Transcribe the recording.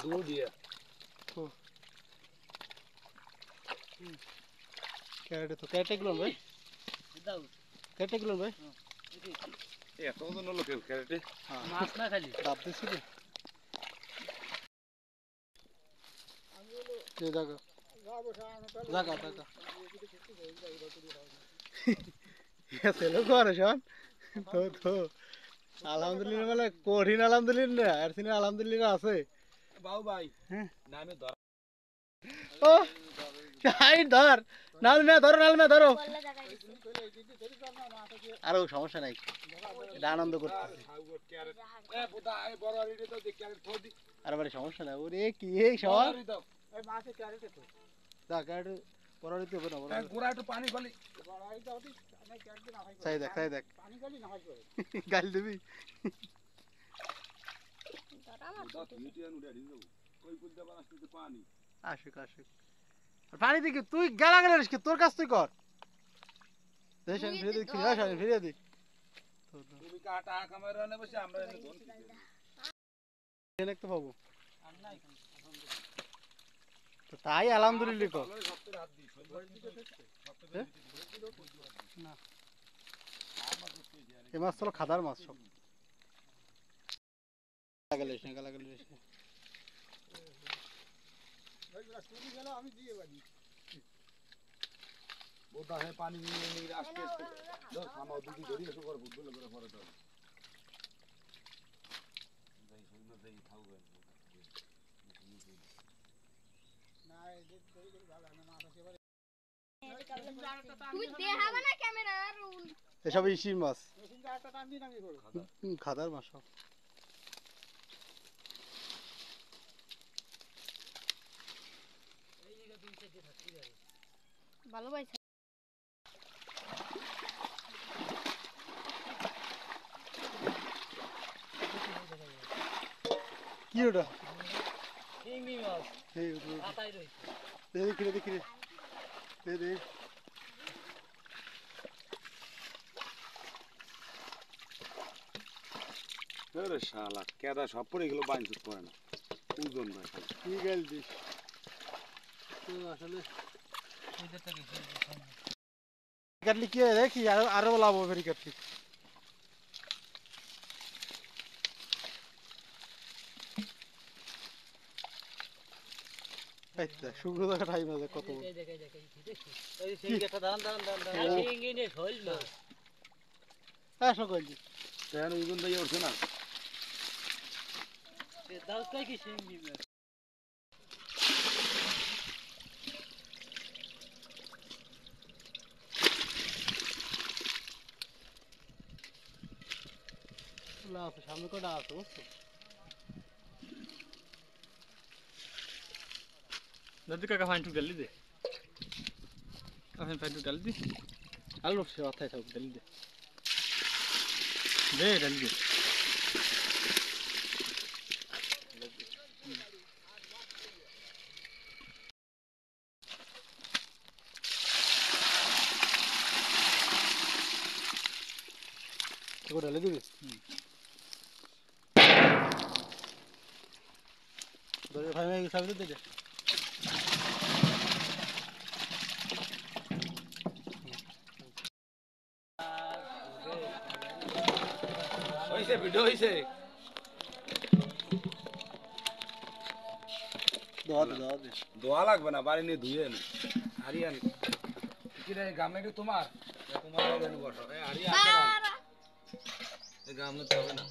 दूर दिया कैरेट तो कैरेट किलो भाई कैरेट किलो भाई ये तो न लोके कैरेट माছ না খালি ডাব দিছি রে এই জায়গা জায়গা জায়গা ये सेलो कर शान तो আলহামদুলিল্লাহ মানে কঠিন আলহামদুলিল্লাহ আর সিনে আলহামদুলিল্লাহ আছে बाबू भाई नामे धर ও চাই ধর নাল মে ধরো আর সমস্যা নাই এটা আনন্দ করতেছি এ বুদা এই বড় আড়িতে তো দেখ ক্যারেট থোদি আর বারে সমস্যা নাই ওরে কি এই সব এই মাছে ক্যারেট তো দা ক্যারেট পরারিতে হবে না বড় গোড়া একটু পানি খালি বড় আড়িতে হতি আমি ক্যারেট না হয় চাই দেখ পানি খালি না হয় গাল দিবি পানি আশুক আর পানি দিকে তুই গালা গেলিস কি তোর কাছ তুই কর দেশন ফিরে দি তুমি কাটা কামারে রানে বসে আমরা এনে ধন এনে তো পাবো তো তাই আলহামদুলিল্লাহ কর না এই মাছ তো খাদার মাছ সব গালাগেলিস আমি দিয়ে বাড়ি बोता है पानी नहीं आसके दस खामा दूधी धरी ऐसे कर बुद्धू लग रहा फरक है दही सुन दही खाओगे ना ये दही ভালো না মাছ আছে এবারে তুই দেখাবা না ক্যামেরা আর এসব ইসির মাছ মেশিনটা একটা টান দিন আমি করব খাদার মাছ সব এই জায়গা 2 সেট থাকতে যাবে ভালো পাইছে কি ওটা চিংড়ি মাছ এই পাতায় রইছে দেখি দে अरे শালা কেদা সব পড়ে গেল বাইনসুত করে না ওজন না কি গাল দিস তো আসলে ওইটা গেছে কাটলি কি দেখি আরো লাভ হবে কাটলি আচ্ছা শুকনো দেখা টাইম আছে কত দেখি ওই সেই একটা দাঁড়ান চিংড়ি নে হইল না হ্যাঁ সকল জি তেন ওজন দিয়ে উঠছে না সে দাও কই কি চিংড়ি মাছ লাভ সামনে কোটা আছে বুঝছো দাদু কাকা ফাইন টুক ডালি দে ফাইন টুক ডালি দে আলু সে মাথায় থাক ডালি দে ডালি দে তো ডালে দিবি ধরে ভাই ভাই সব দে দে হইছে ভিডিও হইছে দোয়া লাগবে না বাড়ি নিয়ে ধুয়ে নে আরিয়ান কি রে গামলাটা তোমার এনে বসো এই আরিয়া আছে না এই গামলা তো হবে না